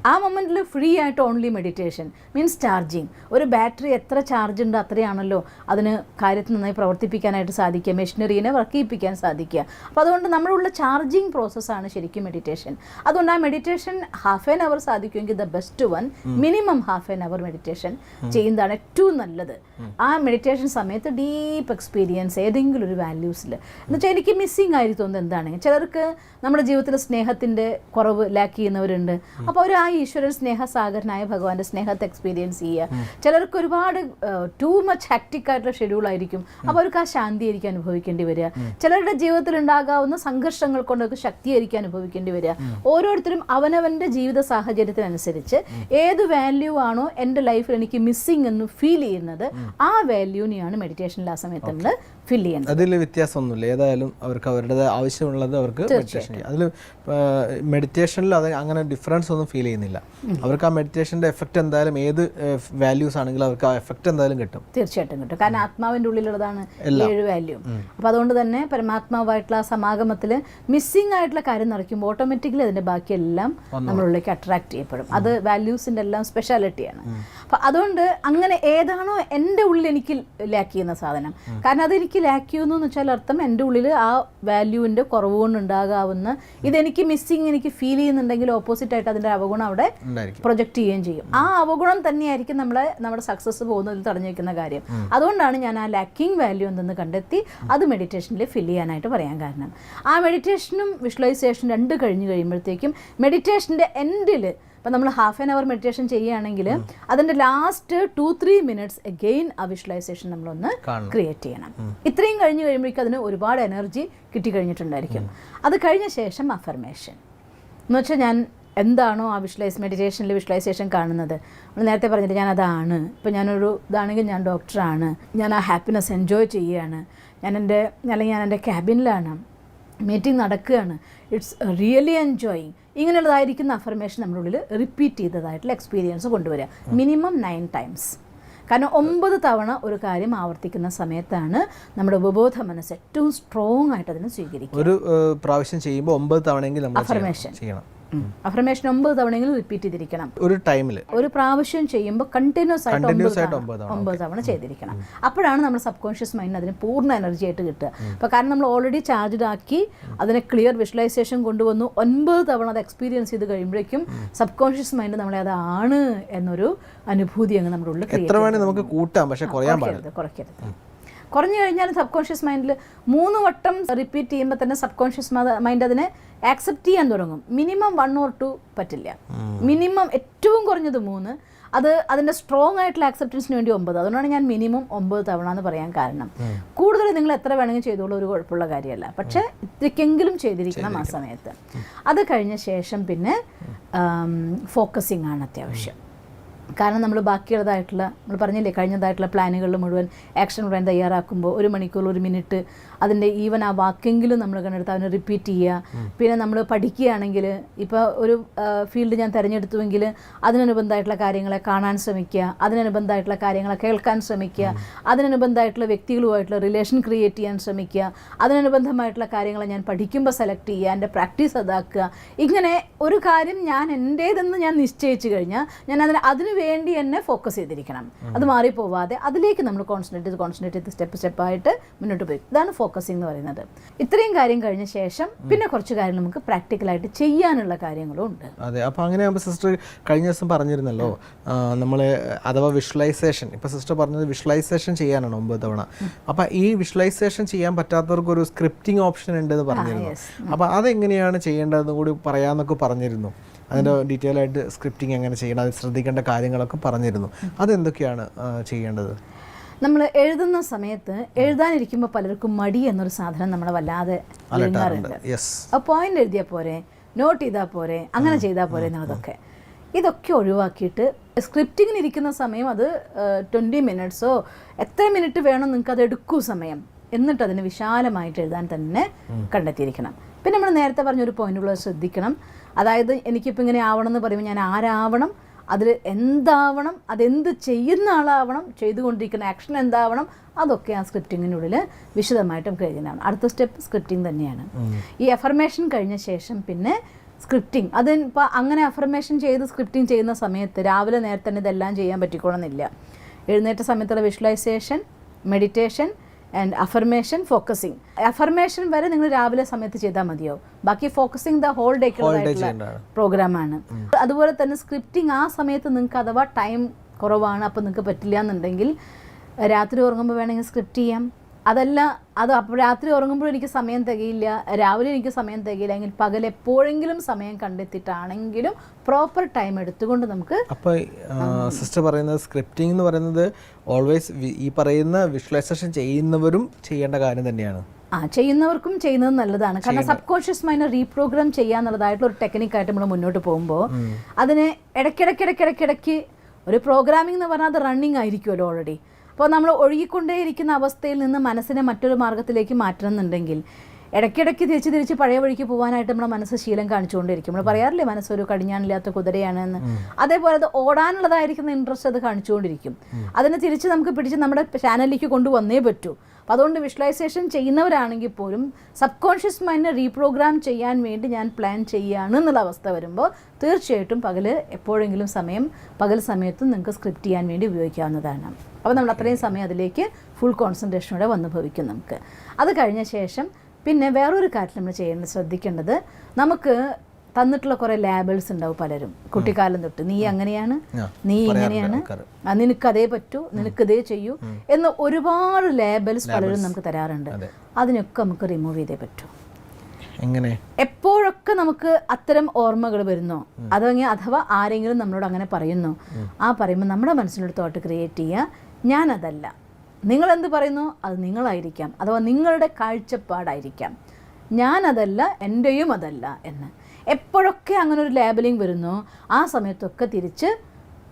ആ മൊമെന്റിൽ ഫ്രീ ആയിട്ട് ഓൺലി മെഡിറ്റേഷൻ മീൻസ് ചാർജിങ്. ഒരു ബാറ്ററി എത്ര ചാർജ് ഉണ്ട് അത്രയാണല്ലോ അതിന് കാര്യത്തിൽ നന്നായി പ്രവർത്തിപ്പിക്കാനായിട്ട് സാധിക്കുക, മെഷീനറീനെ വർക്ക് ചെയ്യിപ്പിക്കാൻ സാധിക്കുക. അപ്പോൾ അതുകൊണ്ട് നമ്മളുള്ള ചാർജിങ് പ്രോസസ്സാണ് ശരിക്കും മെഡിറ്റേഷൻ. അതുകൊണ്ട് ആ മെഡിറ്റേഷൻ ഹാഫ് ആൻ അവർ സാധിക്കുമെങ്കിൽ the best one, minimum half an hour meditation ചെയ്യുന്നതാണ് ഏറ്റവും നല്ലത്. ആ മെഡിറ്റേഷൻ സമയത്ത് ഡീപ്പ് എക്സ്പീരിയൻസ് ഏതെങ്കിലും ഒരു വാല്യൂസിൽ എന്നുവെച്ചാൽ എനിക്ക് മിസ്സിങ് ആയി തോന്നുന്നത് എന്താണെങ്കിൽ, ചിലർക്ക് നമ്മുടെ ജീവിതത്തിൽ സ്നേഹത്തിൻ്റെ കുറവ് ലാക്ക് ചെയ്യുന്നവരുണ്ട്. അപ്പോൾ അവർ ആ ഈശ്വരൻ സ്നേഹസാഗരനായ ഭഗവാന്റെ സ്നേഹത്തെ എക്സ്പീരിയൻസ് ചെയ്യുക. ചിലർക്ക് ഒരുപാട് ടൂ മച്ച് ഹാക്റ്റിക് ആയിട്ടുള്ള ഷെഡ്യൂൾ ആയിരിക്കും, അപ്പോൾ അവർക്ക് ആ ശാന്തി ആയിരിക്കും അനുഭവിക്കേണ്ടി വരിക. ചിലരുടെ ജീവിതത്തിൽ ഉണ്ടാകാവുന്ന സംഘർഷങ്ങൾ കൊണ്ടൊക്കെ ശക്തി ആയിരിക്കും അനുഭവിക്കേണ്ടി വരിക. ഓരോരുത്തരും അവനവൻ്റെ ജീവിത സാഹചര്യത്തിനനുസരിച്ച് ഏത് വാല്യൂ ആണോ എൻ്റെ ലൈഫിൽ എനിക്ക് മിസ്സിങ് എന്ന് ഫീൽ ചെയ്യുന്നത്, ആ വാല്യൂനെയാണ് മെഡിറ്റേഷനിൽ ആ സമയത്ത് നമ്മൾ ഫിൽ ചെയ്യുന്നത്. അതിൽ വ്യത്യാസമൊന്നുമില്ല, ഏതായാലും അവർക്ക് അവരുടെ ആവശ്യമുള്ളത് അവർക്ക് മെഡിറ്റേഷൻ ചെയ്യാം. അതിൽ മെഡിറ്റേഷനിൽ അത് അങ്ങനെ ഡിഫറൻസ് ഒന്നും ഒന്നും ഫീൽ ചെയ്യുന്നില്ല. അവർക്ക് ആ മെഡിറ്റേഷൻ്റെ എഫക്റ്റ് എന്തായാലും ഏത് വാല്യൂസ് ആണെങ്കിലും അവർക്ക് ആ എഫക്റ്റ് എന്തായാലും കിട്ടും. തീർച്ചയായിട്ടും കിട്ടും. കാരണം ആത്മാവിൻ്റെ ഉള്ളിലുള്ളതാണ് 7 വാല്യൂ. അപ്പോൾ അതുകൊണ്ട് തന്നെ പരമാത്മാവായിട്ടുള്ള ആ സമാഗമത്തിൽ മിസ്സിംഗ് ആയിട്ടുള്ള കാര്യം നിറയ്ക്കുമ്പോൾ ഓട്ടോമാറ്റിക്കലി അതിൻ്റെ ബാക്കിയെല്ലാം നമ്മളുള്ളിലേക്ക് അട്രാക്ട് ചെയ്യപ്പെടും. അത് വാല്യൂസിൻ്റെ എല്ലാം സ്പെഷ്യാലിറ്റിയാണ്. അപ്പം അതുകൊണ്ട് അങ്ങനെ ഏതാണോ എൻ്റെ ഉള്ളിൽ എനിക്ക് ലാക്ക് ചെയ്യുന്ന സാധനം, കാരണം അതെനിക്ക് ലാക്ക് ചെയ്യുന്നു എന്ന് വെച്ചാൽ അർത്ഥം എൻ്റെ ഉള്ളിൽ ആ വാല്യൂവിൻ്റെ കുറവ് കൊണ്ടുണ്ടാകാവുന്ന ഇതെനിക്ക് മിസ്സിങ് എനിക്ക് ഫീൽ ചെയ്യുന്നുണ്ടെങ്കിൽ ഓപ്പോസിറ്റ് ആയിട്ട് അതിൻ്റെ അവഗുണം അവിടെ പ്രൊജക്റ്റ് ചെയ്യുകയും ചെയ്യും. ആ അവഗുണം തന്നെയായിരിക്കും നമ്മുടെ സക്സസ് പോകുന്നതിൽ തടഞ്ഞു വെക്കുന്ന കാര്യം. അതുകൊണ്ടാണ് ഞാൻ ആ ലാക്കിംഗ് വാല്യൂ എന്തെന്ന് കണ്ടെത്തി അത് മെഡിറ്റേഷനിൽ ഫിൽ ചെയ്യാനായിട്ട് പറയാൻ കാരണം. ആ മെഡിറ്റേഷനും വിഷ്വലൈസേഷനും 2 കഴിഞ്ഞ് കഴിയുമ്പോഴത്തേക്കും മെഡിറ്റേഷൻ്റെ എൻഡിൽ ഇപ്പം നമ്മൾ ഹാഫ് ആൻ അവർ മെഡിറ്റേഷൻ ചെയ്യുകയാണെങ്കിൽ അതിൻ്റെ ലാസ്റ്റ് 2-3 മിനിറ്റ്സ് അഗെയിൻ ആ വിഷ്വലൈസേഷൻ നമ്മളൊന്ന് ക്രിയേറ്റ് ചെയ്യണം. ഇത്രയും കഴിഞ്ഞ് കഴിയുമ്പോഴേക്കും അതിന് ഒരുപാട് എനർജി കിട്ടിക്കഴിഞ്ഞിട്ടുണ്ടായിരിക്കും. അത് കഴിഞ്ഞ ശേഷം അഫർമേഷൻ എന്ന് വെച്ചാൽ ഞാൻ എന്താണോ ആ മെഡിറ്റേഷനിൽ വിഷ്വലൈസേഷൻ കാണുന്നത്, നമ്മൾ നേരത്തെ പറഞ്ഞിട്ട് ഞാൻ അതാണ്, ഇപ്പം ഞാനൊരു ഇതാണെങ്കിൽ ഞാൻ ഡോക്ടറാണ്, ഞാൻ ആ ഹാപ്പിനെസ് എൻജോയ് ചെയ്യുകയാണ്, അല്ലെങ്കിൽ ഞാൻ എൻ്റെ ക്യാബിനിലാണ്, മീറ്റിംഗ് നടക്കുകയാണ്, ഇറ്റ്സ് റിയലി എൻജോയിങ്, ഇങ്ങനെയുള്ളതായിരിക്കുന്ന അഫർമേഷൻ നമ്മുടെ ഉള്ളിൽ റിപ്പീറ്റ് ചെയ്തതായിട്ടുള്ള എക്സ്പീരിയൻസ് കൊണ്ടുവരിക. Minimum 9 times. കാരണം 9 തവണ ഒരു കാര്യം ആവർത്തിക്കുന്ന സമയത്താണ് നമ്മുടെ ഉപബോധ മനസ്സ് ഏറ്റവും സ്ട്രോങ് ആയിട്ട് അതിനെ സ്വീകരിക്കുക. ഒരു പ്രാവശ്യം ചെയ്യുമ്പോൾ 9 തവണയെങ്കിലും നമ്മൾ അഫർമേഷൻ ചെയ്യണം. അഫർമേഷൻ 9 തവണയെങ്കിലും റിപ്പീറ്റ് ചെയ്തിരിക്കണം. ഒരു ടൈമിൽ ഒരു പ്രാവശ്യം ചെയ്യുമ്പോൾ കണ്ടിന്യൂസ് ആയിട്ട് 9 തവണ ചെയ്തിരിക്കണം. അപ്പോഴാണ് നമ്മുടെ സബ് കോൺഷ്യസ് മൈൻഡിന് അതിന് പൂർണ്ണ എനർജി ആയിട്ട് കിട്ടുക. അപ്പോൾ കാരണം നമ്മൾ ഓൾറെഡി ചാർജ്ഡ് ആക്കി അതിനെ ക്ലിയർ വിഷ്വലൈസേഷൻ കൊണ്ടുവന്നു 9 തവണ അത് എക്സ്പീരിയൻസ് ചെയ്ത് കഴിയുമ്പോഴേക്കും സബ് കോൺഷ്യസ് മൈൻഡ് നമ്മളെ അതാണ് എന്നൊരു അനുഭൂതി അങ്ങ് നമ്മുടെ ഉള്ളിൽ എത്ര വേണേ നമുക്ക് കൂട്ടാം, പക്ഷേ കുറയ്ക്കരുത്. കുറഞ്ഞു കഴിഞ്ഞാൽ സബ് കോൺഷ്യസ് മൈൻഡിൽ 3 വട്ടം റിപ്പീറ്റ് ചെയ്യുമ്പോൾ തന്നെ സബ് കോൺഷ്യസ് മൈൻഡ് അതിനെ ആക്സെപ്റ്റ് ചെയ്യാൻ തുടങ്ങും. മിനിമം 1 or 2 പറ്റില്ല, മിനിമം ഏറ്റവും കുറഞ്ഞത് 3. അത് അതിൻ്റെ സ്ട്രോങ് ആയിട്ടുള്ള ആക്സെപ്റ്റൻസിന് വേണ്ടി 9. അതുകൊണ്ടാണ് ഞാൻ മിനിമം 9 തവണ എന്ന് പറയാൻ കാരണം. കൂടുതൽ നിങ്ങൾ എത്ര വേണമെങ്കിലും ചെയ്തോളൂ, ഒരു കുഴപ്പമുള്ള കാര്യമല്ല, പക്ഷേ ഇത്രയ്ക്കെങ്കിലും ചെയ്തിരിക്കണം ആ സമയത്ത്. അത് കഴിഞ്ഞ ശേഷം പിന്നെ ഫോക്കസിങ് ആണ് അത്യാവശ്യം. കാരണം നമ്മൾ ബാക്കിയുള്ളതായിട്ടുള്ള നമ്മൾ പറഞ്ഞില്ലേ കഴിഞ്ഞതായിട്ടുള്ള പ്ലാനുകളിൽ മുഴുവൻ ആക്ഷൻ പ്ലാൻ തയ്യാറാക്കുമ്പോൾ 1 മണിക്കൂർ 1 മിനിറ്റ് അതിൻ്റെ ഈവൻ ആ വാക്കെങ്കിലും നമ്മൾ കണ്ടെടുത്ത് അതിനെ റിപ്പീറ്റ് ചെയ്യുക. പിന്നെ നമ്മൾ പഠിക്കുകയാണെങ്കിൽ ഇപ്പോൾ ഒരു ഫീൽഡ് ഞാൻ തിരഞ്ഞെടുത്തുവെങ്കിൽ അതിനനുബന്ധമായിട്ടുള്ള കാര്യങ്ങളെ കാണാൻ ശ്രമിക്കുക, അതിനനുബന്ധമായിട്ടുള്ള കാര്യങ്ങളെ കേൾക്കാൻ ശ്രമിക്കുക, അതിനനുബന്ധമായിട്ടുള്ള വ്യക്തികളുമായിട്ടുള്ള റിലേഷൻ ക്രിയേറ്റ് ചെയ്യാൻ ശ്രമിക്കുക, അതിനനുബന്ധമായിട്ടുള്ള കാര്യങ്ങളെ ഞാൻ പഠിക്കുമ്പോൾ സെലക്ട് ചെയ്യുക, എൻ്റെ പ്രാക്ടീസ് അതാക്കുക. ഇങ്ങനെ ഒരു കാര്യം ഞാൻ എൻ്റേതെന്ന് ഞാൻ നിശ്ചയിച്ചു കഴിഞ്ഞാൽ ഞാൻ അതിന് വേണ്ടി തന്നെ ഫോക്കസ് ചെയ്തിരിക്കണം. അത് മാറിപ്പോവാതെ അതിലേക്ക് നമ്മൾ കോൺസെൻട്രേറ്റ് ചെയ്ത് സ്റ്റെപ്പായിട്ട് മുന്നോട്ട് പോയി. ഇതാണ് ഫോക്കസിംഗ് എന്ന് പറയുന്നത്. ഇത്രയും കാര്യം കഴിഞ്ഞ ശേഷം പിന്നെ കുറച്ച് കാര്യങ്ങൾ നമുക്ക് പ്രാക്ടിക്കലായിട്ട് ചെയ്യാനുള്ള കാര്യങ്ങളും ഉണ്ട്. അതെ, അപ്പോൾ അങ്ങനെ ആകുമ്പോൾ സിസ്റ്റർ കഴിഞ്ഞ ദിവസം പറഞ്ഞിരുന്നല്ലോ നമ്മൾ അഥവാ വിഷ്വലൈസേഷൻ, ഇപ്പോൾ സിസ്റ്റർ പറഞ്ഞത് വിഷ്വലൈസേഷൻ ചെയ്യാനാണ് 9 തവണ. അപ്പോൾ ഈ വിഷ്വലൈസേഷൻ ചെയ്യാൻ പറ്റാത്തവർക്ക് ഒരു സ്ക്രിപ്റ്റിംഗ് ഓപ്ഷൻ ഉണ്ടെന്ന് പറഞ്ഞിരുന്നു. അപ്പോൾ അതെങ്ങനെയാണ് ചെയ്യേണ്ടതെന്ന് കൂടി പറയാമെന്നൊക്കെ പറഞ്ഞിരുന്നു. അതിൻ്റെ ഡീറ്റെയിൽ ആയിട്ട് സ്ക്രിപ്റ്റിംഗ് എങ്ങനെ ചെയ്യണം, അത് ശ്രദ്ധിക്കേണ്ട കാര്യങ്ങളൊക്കെ പറഞ്ഞിരുന്നു. അതെന്തൊക്കെയാണ് ചെയ്യേണ്ടത്? നമ്മൾ എഴുതുന്ന സമയത്ത് എഴുതാനിരിക്കുമ്പോൾ പലർക്കും മടി എന്നൊരു സാധനം നമ്മളെ വല്ലാതെ വിഴുങ്ങാറുണ്ട്. ആ പോയിന്റ് എഴുതിയാൽ പോരെ, നോട്ട് ചെയ്താൽ പോരെ, അങ്ങനെ ചെയ്താൽ പോരെ എന്നുള്ളതൊക്കെ. ഇതൊക്കെ ഒഴിവാക്കിയിട്ട് സ്ക്രിപ്റ്റിങ്ങിന് ഇരിക്കുന്ന സമയം അത് 20 മിനിറ്റ്സോ എത്ര മിനിറ്റ് വേണം നിങ്ങൾക്ക് അത് എടുക്കൂ സമയം, എന്നിട്ട് അതിന് വിശാലമായിട്ട് എഴുതാൻ തന്നെ കണ്ടെത്തിയിരിക്കണം. പിന്നെ നമ്മൾ നേരത്തെ പറഞ്ഞൊരു പോയിന്റുള്ളത് ശ്രദ്ധിക്കണം. അതായത് എനിക്കിപ്പോൾ ഇങ്ങനെ ആവണം എന്ന് പറയുമ്പോൾ ഞാൻ ആരാവണം, അതിൽ എന്താവണം, അതെന്ത് ചെയ്യുന്ന ആളാവണം, ചെയ്തുകൊണ്ടിരിക്കുന്ന ആക്ഷൻ എന്താവണം, അതൊക്കെ ആ സ്ക്രിപ്റ്റിങ്ങിനുള്ളിൽ വിശദമായിട്ടും കഴിയുന്നതാണ്. അടുത്ത സ്റ്റെപ്പ് സ്ക്രിപ്റ്റിംഗ് തന്നെയാണ്. ഈ അഫർമേഷൻ കഴിഞ്ഞ ശേഷം പിന്നെ സ്ക്രിപ്റ്റിംഗ്. അതിപ്പോൾ അങ്ങനെ അഫർമേഷൻ ചെയ്ത് സ്ക്രിപ്റ്റിംഗ് ചെയ്യുന്ന സമയത്ത് രാവിലെ നേരത്തെ തന്നെ ഇതെല്ലാം ചെയ്യാൻ പറ്റിക്കോണമെന്നില്ല. എഴുന്നേറ്റ സമയത്തുള്ള visualisation, meditation and affirmation, focusing. Affirmation വരെ നിങ്ങൾ രാവിലെ സമയത്ത് ചെയ്താൽ മതിയോ, ബാക്കി ഫോക്കസിങ് ദ ഹോൾ ഡേക്കുള്ളതായിട്ടുള്ള പ്രോഗ്രാമാണ്. അതുപോലെ തന്നെ സ്ക്രിപ്റ്റിംഗ് ആ സമയത്ത് നിങ്ങൾക്ക് അഥവാ ടൈം കുറവാണ്, അപ്പോൾ നിങ്ങൾക്ക് പറ്റില്ല എന്നുണ്ടെങ്കിൽ രാത്രി ഉറങ്ങുമ്പോൾ വേണമെങ്കിൽ സ്ക്രിപ്റ്റ് ചെയ്യാം. അതല്ല അപ്പോൾ രാത്രി ഉറങ്ങുമ്പോൾ എനിക്ക് സമയം തികയില്ല, രാവിലെ എനിക്ക് സമയം തികയില്ല എങ്കിൽ പകൽ എപ്പോഴെങ്കിലും സമയം കണ്ടെത്തിയിട്ടാണെങ്കിലും പ്രോപ്പർ ടൈം എടുത്തുകൊണ്ട് നമുക്ക്. അപ്പോൾ സിസ്റ്റർ പറയുന്നത് സ്ക്രിപ്റ്റിംഗ് എന്ന് പറയുന്നത് ഓൾവേസ് ഈ പറയുന്ന വിഷ്വലൈസേഷൻ ചെയ്യുന്നവരും ചെയ്യേണ്ട കാര്യം തന്നെയാണ്. ചെയ്യുന്നവർക്കും ചെയ്യുന്നത് നല്ലതാണ്. കാരണം സബ് കോൺഷ്യസ് മൈൻഡ് റീപ്രോഗ്രാം ചെയ്യാന്നുള്ളതായിട്ടുള്ള ഒരു ടെക്നിക്കായിട്ട് നമ്മൾ മുന്നോട്ട് പോകുമ്പോൾ അതിന് ഇടയ്ക്കിടയ്ക്ക് ഒരു പ്രോഗ്രാമിംഗ് എന്ന് പറഞ്ഞാൽ അത് റണ്ണിങ് ആയിരിക്കുമല്ലോ ഓൾറെഡി. അപ്പോൾ നമ്മൾ ഒഴുകിക്കൊണ്ടേയിരിക്കുന്ന അവസ്ഥയിൽ നിന്ന് മനസ്സിനെ മറ്റൊരു മാർഗ്ഗത്തിലേക്ക് മാറ്റണം എന്നുണ്ടെങ്കിൽ ഇടയ്ക്കിടയ്ക്ക് തിരിച്ച് പഴയ വഴിക്ക് പോകാനായിട്ട് നമ്മുടെ മനസ്സ് ശീലം കാണിച്ചുകൊണ്ടിരിക്കും. നമ്മൾ പറയാറില്ലേ മനസ്സൊരു കടിഞ്ഞാണില്ലാത്ത കുതിരയാണെന്ന്. അതേപോലെ അത് ഓടാനുള്ളതായിരിക്കുന്ന ഇൻട്രസ്റ്റ് അത് കാണിച്ചുകൊണ്ടിരിക്കും. അതിനെ തിരിച്ച് നമുക്ക് പിടിച്ച് നമ്മുടെ ചാനലിലേക്ക് കൊണ്ടുവന്നേ പറ്റൂ. അപ്പോൾ അതുകൊണ്ട് വിഷ്വലൈസേഷൻ ചെയ്യുന്നവരാണെങ്കിൽ പോലും സബ് കോൺഷ്യസ് മൈൻഡിനെ റീപ്രോഗ്രാം ചെയ്യാൻ വേണ്ടി ഞാൻ പ്ലാൻ ചെയ്യുകയാണ് എന്നുള്ള അവസ്ഥ വരുമ്പോൾ തീർച്ചയായിട്ടും എപ്പോഴെങ്കിലും പകൽ സമയത്തും നിങ്ങൾക്ക് സ്ക്രിപ്റ്റ് ചെയ്യാൻ വേണ്ടി ഉപയോഗിക്കാവുന്നതാണ്. അപ്പോൾ നമ്മൾ അത്രയും സമയം അതിലേക്ക് ഫുൾ കോൺസെൻട്രേഷനോടെ വന്ന് ഭവിക്കും നമുക്ക്. അത് കഴിഞ്ഞ ശേഷം പിന്നെ വേറൊരു കാര്യം നമ്മൾ ശ്രദ്ധിക്കേണ്ടത്, നമുക്ക് തന്നിട്ടുള്ള കുറേ ലേബിൾസ് ഉണ്ടാവും പലരും കുട്ടിക്കാലം തൊട്ട്. നീ അങ്ങനെയാണ്, നീ ഇങ്ങനെയാണ്, നിനക്കതേ പറ്റൂ, നിനക്കിതേ ചെയ്യൂ എന്ന് ഒരുപാട് ലേബിൾസ് പലരും നമുക്ക് തരാറുണ്ട്. അതിനൊക്കെ നമുക്ക് റിമൂവ് ചെയ്തേ പറ്റൂ. എങ്ങനെ? എപ്പോഴൊക്കെ നമുക്ക് അത്തരം ഓർമ്മകൾ വരുന്നോ അഥവാ ആരെങ്കിലും നമ്മളോട് അങ്ങനെ പറയുന്നു, പറയുമ്പോൾ നമ്മുടെ മനസ്സിനൊരു തോട്ട് ക്രിയേറ്റ് ചെയ്യുക, ഞാനതല്ല. നിങ്ങളെന്ത് പറയുന്നു അത് നിങ്ങളായിരിക്കാം, അഥവാ നിങ്ങളുടെ കാഴ്ചപ്പാടായിരിക്കാം. ഞാനതല്ല, എൻ്റെയും അതല്ല എന്ന്. എപ്പോഴൊക്കെ അങ്ങനെ ഒരു ലേബലിംഗ് വരുന്നോ ആ സമയത്തൊക്കെ തിരിച്ച്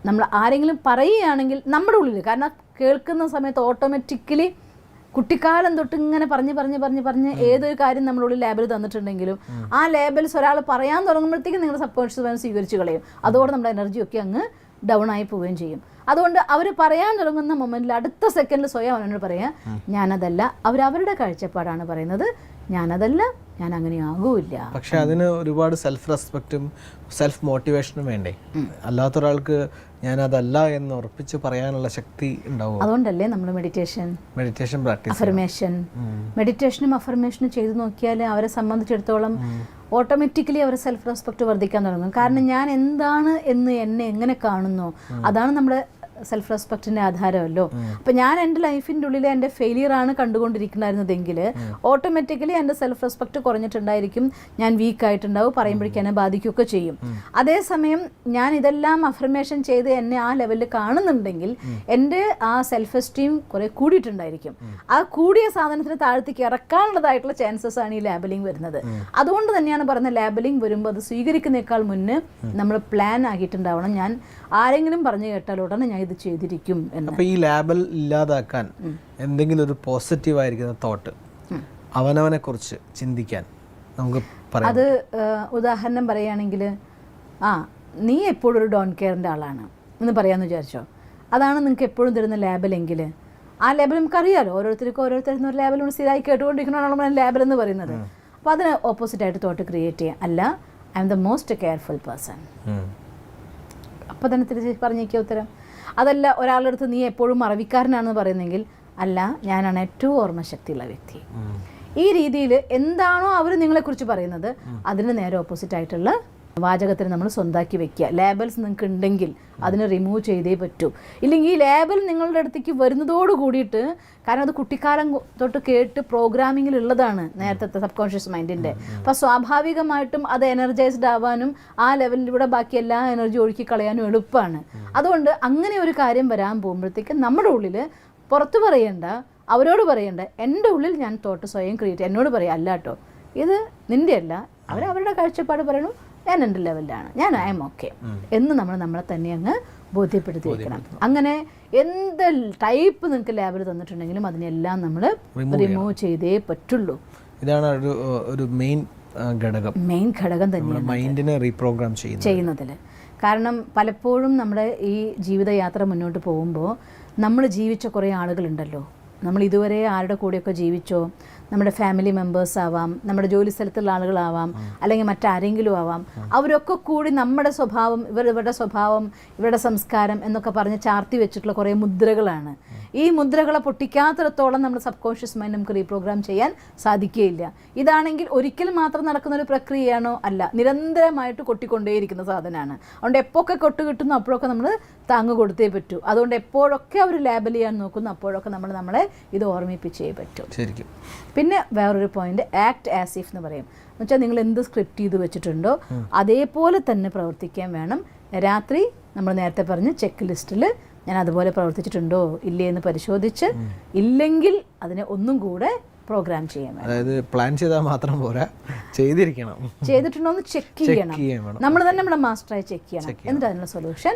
നമ്മൾ ആരെങ്കിലും പറയുകയാണെങ്കിൽ നമ്മുടെ ഉള്ളിൽ, കാരണം കേൾക്കുന്ന സമയത്ത് ഓട്ടോമാറ്റിക്കലി കുട്ടിക്കാലം തൊട്ട് ഇങ്ങനെ പറഞ്ഞ് ഏതൊരു കാര്യം നമ്മുടെ ഉള്ളിൽ ലേബൽ തന്നിട്ടുണ്ടെങ്കിലും ആ ലേബൽസ് ഒരാൾ പറയാൻ തുടങ്ങുമ്പോഴത്തേക്കും നിങ്ങളുടെ സബ് കോൺഷ്യസ് മൈൻഡ് സ്വീകരിച്ച് കളയും. അതോടെ നമ്മുടെ എനർജിയൊക്കെ അങ്ങ് ഡൗൺ ആയി പോവുകയും ചെയ്യും. അതുകൊണ്ട് അവർ പറയാൻ തുടങ്ങുന്ന മൊമെൻറ്റിൽ അടുത്ത സെക്കൻഡിൽ സ്വയം അവനോട് പറയാം, ഞാനതല്ല. അവരവരുടെ കാഴ്ചപ്പാടാണ് പറയുന്നത്, ഞാനതല്ല, ഞാൻ അങ്ങനെ ആകൂല്ല. പക്ഷെ അതിന് ഒരുപാട് സെൽഫ് റെസ്പെക്റ്റും സെൽഫ് മോട്ടിവേഷനും വേണ്ടേ? അല്ലാത്ത ഒരാൾക്ക് ഞാനതല്ല എന്ന് ഉറപ്പിച്ച് പറയാനുള്ള ശക്തി ഉണ്ടാവും. അതുകൊണ്ടല്ലേ നമ്മൾ മെഡിറ്റേഷൻ പ്രാക്ടീസ്, മെഡിറ്റേഷനും അഫർമേഷനും ചെയ്തു നോക്കിയാൽ അവരെ സംബന്ധിച്ചിടത്തോളം ഓട്ടോമാറ്റിക്കലി അവർ സെൽഫ് റെസ്പെക്റ്റ് വർദ്ധിക്കാൻ തുടങ്ങും. കാരണം ഞാൻ എന്താണ് എന്ന് എന്നെ എങ്ങനെ കാണുന്നു അതാണ് നമ്മുടെ സെൽഫ് റെസ്പെക്റ്റിൻ്റെ ആധാരമല്ലോ. അപ്പം ഞാൻ എൻ്റെ ലൈഫിൻ്റെ ഉള്ളിൽ എൻ്റെ ഫെയിലിയറാണ് കണ്ടുകൊണ്ടിരിക്കുന്നതെങ്കിൽ ഓട്ടോമാറ്റിക്കലി എൻ്റെ സെൽഫ് റെസ്പെക്റ്റ് കുറഞ്ഞിട്ടുണ്ടായിരിക്കും, ഞാൻ വീക്കായിട്ടുണ്ടാവും, പറയുമ്പോഴേക്കും എന്നെ ബാധിക്കുകയൊക്കെ ചെയ്യും. അതേസമയം ഞാൻ ഇതെല്ലാം അഫർമേഷൻ ചെയ്ത് എന്നെ ആ ലെവലിൽ കാണുന്നുണ്ടെങ്കിൽ എൻ്റെ ആ സെൽഫ് എസ്റ്റീം കുറേ കൂടിയിട്ടുണ്ടായിരിക്കും. ആ കൂടിയ സാധനത്തിന് താഴത്തേക്ക് ഇറക്കാനുള്ളതായിട്ടുള്ള ചാൻസസ് ആണ് ഈ ലേബലിംഗ് വരുന്നത്. അതുകൊണ്ട് തന്നെയാണ് പറയുന്നത്, ലേബലിംഗ് വരുമ്പോൾ അത് സ്വീകരിക്കുന്നേക്കാൾ മുന്നേ നമ്മൾ പ്ലാൻ ആക്കിയിട്ടുണ്ടാവണം. ഞാൻ ആരെങ്കിലും പറഞ്ഞു കേട്ടാൽ ഉടനെ ഞാൻ ഇത് ചെയ്തിരിക്കും എന്ന്. അപ്പോൾ ഈ ലേബൽ ഇല്ലാതാക്കാൻ എന്തെങ്കിലും ഒരു പോസിറ്റീവ് ആയിരിക്കുന്ന തോട്ട് അവനവനെ കുറിച്ച് ചിന്തിക്കാൻ നമുക്ക് പറയാം. അത് ഉദാഹരണം പറയുകയാണെങ്കിൽ, നീ എപ്പോഴും ഒരു ഡോൺ കെയറിൻ്റെ ആളാണ് എന്ന് പറയാമെന്ന് വിചാരിച്ചോ. അതാണ് നിങ്ങൾക്ക് എപ്പോഴും തരുന്ന ലേബലെങ്കിൽ ആ ലേബൽ നമുക്കറിയാലോ, ഓരോരുത്തർക്കും ഒരു ലേബൽ സ്ഥിരമായി കേട്ടുകൊണ്ടിരിക്കണമെന്നാണ് ലേബൽ എന്ന് പറയുന്നത്. അപ്പോൾ അതിന് ഓപ്പോസിറ്റായിട്ട് തോട്ട് ക്രിയേറ്റ് ചെയ്യാം. അല്ല, I M the most careful person. അപ്പോൾ തന്നെ തിരിച്ച് പറഞ്ഞേക്കുക ഉത്തരം. അതല്ല, ഒരാളുടെ അടുത്ത് നീ എപ്പോഴും മറവിക്കാരനാണെന്ന് പറയുന്നെങ്കിൽ, അല്ല, ഞാനാണ് ഏറ്റവും ഓർമ്മശക്തിയുള്ള വ്യക്തി. ഈ രീതിയിൽ എന്താണോ അവർ നിങ്ങളെക്കുറിച്ച് പറയുന്നത് അതിന് നേരെ ഓപ്പോസിറ്റ് ആയിട്ടുള്ള വാചകത്തിന് നമ്മൾ സ്വന്തമാക്കി വെക്കുക. ലേബൽസ് നിങ്ങൾക്ക് ഉണ്ടെങ്കിൽ അതിനെ റിമൂവ് ചെയ്തേ പറ്റൂ. ഇല്ലെങ്കിൽ ഈ ലേബൽ നിങ്ങളുടെ അടുത്തേക്ക് വരുന്നതോട് കൂടിയിട്ട്, കാരണം അത് കുട്ടിക്കാലം തൊട്ട് കേട്ട് പ്രോഗ്രാമിങ്ങിലുള്ളതാണ് നേരത്തെ സബ് കോൺഷ്യസ് മൈൻഡിൻ്റെ. അപ്പോൾ സ്വാഭാവികമായിട്ടും അത് എനർജൈസ്ഡ് ആവാനും ആ ലെവലിലൂടെ ബാക്കി എല്ലാ എനർജി ഒഴുക്കി കളയാനും എളുപ്പമാണ്. അതുകൊണ്ട് അങ്ങനെ ഒരു കാര്യം വരാൻ പോകുമ്പോഴത്തേക്കും നമ്മുടെ ഉള്ളിൽ പുറത്ത് പറയേണ്ട, അവരോട് പറയേണ്ട, എൻ്റെ ഉള്ളിൽ ഞാൻ തോട്ട് സ്വയം ക്രിയേറ്റ്, എന്നോട് പറയാം, അല്ല കേട്ടോ ഇത് നിൻ്റെ അല്ല, അവരവരുടെ കാഴ്ചപ്പാട് പറയണു, ഞാൻ എൻ്റെ ലെവലിലാണ്, ഞാൻ ഐ എം ഓക്കെ എന്ന് നമ്മളെ തന്നെ അങ്ങ് ബോധ്യപ്പെടുത്തി വെക്കണം. അങ്ങനെ എന്ത് ടൈപ്പ് നിങ്ങൾക്ക് ലേബൽ തന്നിട്ടുണ്ടെങ്കിലും അതിനെല്ലാം നമ്മൾ റിമൂവ് ചെയ്തേ പറ്റുള്ളൂ. ഇതാണ് ഒരു മെയിൻ ഘടകം തന്നെയാണ് മൈൻഡിനെ റീപ്രോഗ്രാം ചെയ്യുന്നതിൽ. കാരണം പലപ്പോഴും നമ്മുടെ ഈ ജീവിതയാത്ര മുന്നോട്ട് പോകുമ്പോൾ നമ്മൾ ജീവിച്ച കുറേ ആളുകളുണ്ടല്ലോ, നമ്മൾ ഇതുവരെ ആരുടെ കൂടെയൊക്കെ ജീവിച്ചോ, നമ്മുടെ ഫാമിലി മെമ്പേഴ്സ് ആവാം, നമ്മുടെ ജോലി സ്ഥലത്തുള്ള ആളുകളാവാം, അല്ലെങ്കിൽ മറ്റാരെങ്കിലും ആവാം, അവരൊക്കെ കൂടി നമ്മുടെ സ്വഭാവം, ഇവരുടെ സ്വഭാവം, ഇവരുടെ സംസ്കാരം എന്നൊക്കെ പറഞ്ഞ് ചാർത്തി വെച്ചിട്ടുള്ള കുറേ മുദ്രകളാണ്. ഈ മുദ്രകളെ പൊട്ടിക്കാത്തിടത്തോളം നമ്മുടെ സബ് കോൺഷ്യസ് മൈൻഡ് നമുക്ക് റീപ്രോഗ്രാം ചെയ്യാൻ സാധിക്കുകയില്ല. ഇതാണെങ്കിൽ ഒരിക്കൽ മാത്രം നടക്കുന്ന ഒരു പ്രക്രിയയാണോ? അല്ല, നിരന്തരമായിട്ട് കൊട്ടിക്കൊണ്ടേയിരിക്കുന്ന സാധനമാണ്. അതുകൊണ്ട് എപ്പോഴൊക്കെ കൊട്ട് കിട്ടുന്നു അപ്പോഴൊക്കെ നമ്മൾ താങ്ങ് കൊടുത്തേ പറ്റൂ. അതുകൊണ്ട് എപ്പോഴൊക്കെ അവർ ലേബൽ ചെയ്യാൻ നോക്കുന്നു അപ്പോഴൊക്കെ നമ്മളെ ഇത് ഓർമ്മിപ്പിച്ചേ പറ്റൂ. ശരിക്കും. പിന്നെ വേറൊരു പോയിന്റ്, ആക്ട് ആസ് ഇഫ് എന്ന് പറയും. എന്ന് വെച്ചാൽ നിങ്ങൾ എന്ത് സ്ക്രിപ്റ്റ് ചെയ്ത് വെച്ചിട്ടുണ്ടോ അതേപോലെ തന്നെ പ്രവർത്തിക്കാൻ വേണം. രാത്രി നമ്മൾ നേരത്തെ പറഞ്ഞ ചെക്ക് ലിസ്റ്റിൽ ഞാൻ അതുപോലെ പ്രവർത്തിച്ചിട്ടുണ്ടോ ഇല്ലേ എന്ന് പരിശോധിച്ച്, ഇല്ലെങ്കിൽ അതിനെ ഒന്നും കൂടെ പ്രോഗ്രാം ചെയ്യാൻ വേണം. അതായത് പ്ലാൻ ചെയ്താൽ മാത്രം പോരാ, ചെയ്തിരിക്കണം. ചെയ്തിട്ടുണ്ടോ എന്ന് ചെക്ക് ചെയ്യണം. നമ്മൾ തന്നെ നമ്മുടെ മാസ്റ്ററായി ചെക്ക് ചെയ്യണം. എന്നിട്ട് അതിനുള്ള സൊല്യൂഷൻ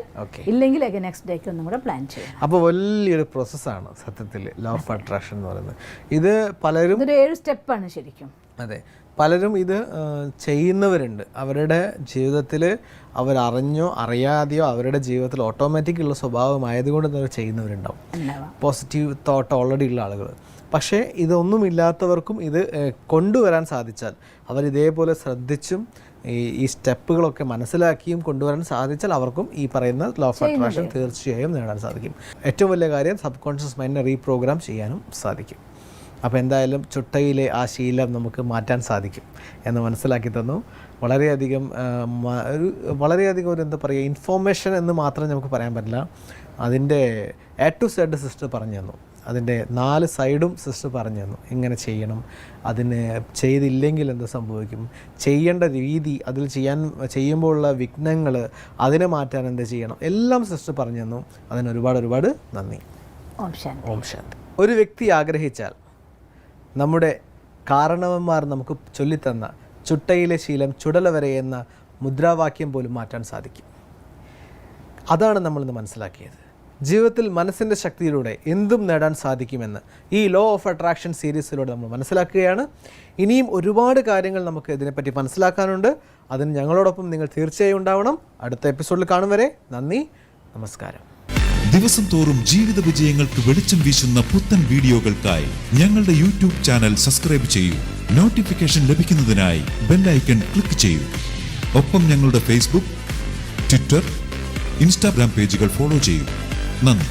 ഇല്ലെങ്കിൽ നെക്സ്റ്റ് ഡേക്ക് ഒന്നും കൂടെ പ്ലാൻ ചെയ്യണം. അപ്പോൾ വലിയൊരു പ്രോസസ്സാണ് സത്യത്തിൽ ലോ ഓഫ് അട്രാക്ഷൻ എന്ന് പറയുന്നത്. ഇത് പലരും ഇതൊരു 7 സ്റ്റെപ്പാണ് ശരിക്കും. അതെ, പലരും ഇത് ചെയ്യുന്നവരുണ്ട്. അവരുടെ ജീവിതത്തിൽ അവരറിഞ്ഞോ അറിയാതെയോ അവരുടെ ജീവിതത്തിൽ ഓട്ടോമാറ്റിക്കുള്ള സ്വഭാവമായതുകൊണ്ട് തന്നെ ചെയ്യുന്നവരുണ്ടാവും, പോസിറ്റീവ് തോട്ട് ഓൾറെഡി ഉള്ള ആളുകൾ. പക്ഷേ ഇതൊന്നുമില്ലാത്തവർക്കും ഇത് കൊണ്ടുവരാൻ സാധിച്ചാൽ, അവരിതേപോലെ ശ്രദ്ധിച്ചും ഈ സ്റ്റെപ്പുകളൊക്കെ മനസ്സിലാക്കിയും കൊണ്ടുവരാൻ സാധിച്ചാൽ അവർക്കും ഈ പറയുന്ന ലോ ഓഫ് അട്രാക്ഷൻ തീർച്ചയായും നേടാൻ സാധിക്കും. ഏറ്റവും വലിയ കാര്യം സബ് കോൺഷ്യസ് മൈൻഡിനെ റീപ്രോഗ്രാം ചെയ്യാനും സാധിക്കും. അപ്പോൾ എന്തായാലും ചുട്ടയിലെ ആ ശീലം നമുക്ക് മാറ്റാൻ സാധിക്കും എന്ന് മനസ്സിലാക്കി തന്നു. വളരെയധികം ഒരു എന്താ പറയുക, ഇൻഫോർമേഷൻ എന്ന് മാത്രം നമുക്ക് പറയാൻ പറ്റില്ല. അതിൻ്റെ A to Z സിസ്റ്റർ പറഞ്ഞു തന്നു. അതിൻ്റെ 4 സൈഡും സിസ്റ്റർ പറഞ്ഞു തന്നു. എങ്ങനെ ചെയ്യണം, അതിന് ചെയ്തില്ലെങ്കിൽ എന്ത് സംഭവിക്കും, ചെയ്യേണ്ട രീതി, അതിൽ ചെയ്യുമ്പോഴുള്ള വിഘ്നങ്ങൾ, അതിനെ മാറ്റാൻ എന്ത് ചെയ്യണം, എല്ലാം സിസ്റ്റർ പറഞ്ഞു തന്നു. അതിന് ഒരുപാട് നന്ദി. ഓം ശാന്തി. ഒരു വ്യക്തി ആഗ്രഹിച്ചാൽ നമ്മുടെ കാരണവന്മാർ നമുക്ക് ചൊല്ലിത്തന്ന ചുട്ടയിലെ ശീലം ചുടല വരെ എന്ന മുദ്രാവാക്യം പോലും മാറ്റാൻ സാധിക്കും. അതാണ് നമ്മളിന്ന് മനസ്സിലാക്കിയത്. ജീവിതത്തിൽ മനസ്സിൻ്റെ ശക്തിയിലൂടെ എന്തും നേടാൻ സാധിക്കുമെന്ന് ഈ ലോ ഓഫ് അട്രാക്ഷൻ സീരീസിലൂടെ നമ്മൾ മനസ്സിലാക്കുകയാണ്. ഇനിയും ഒരുപാട് കാര്യങ്ങൾ നമുക്ക് ഇതിനെപ്പറ്റി മനസ്സിലാക്കാനുണ്ട്. അതിന് ഞങ്ങളോടൊപ്പം നിങ്ങൾ തീർച്ചയായും ഉണ്ടാവണം. അടുത്ത എപ്പിസോഡിൽ കാണും വരെ നന്ദി, നമസ്കാരം. ദിവസം തോറും ജീവിത വിജയങ്ങൾക്ക് വെളിച്ചം വീശുന്ന പുത്തൻ വീഡിയോകൾക്കായി ഞങ്ങളുടെ യൂട്യൂബ് ചാനൽ സബ്സ്ക്രൈബ് ചെയ്യൂ. നോട്ടിഫിക്കേഷൻ ലഭിക്കുന്നതിനായി ബെൽ ഐക്കൺ ക്ലിക്ക് ചെയ്യൂ. ഒപ്പം ഞങ്ങളുടെ ഫേസ്ബുക്ക്, ട്വിറ്റർ, ഇൻസ്റ്റാഗ്രാം പേജുകൾ ഫോളോ ചെയ്യൂ. നന്ദി.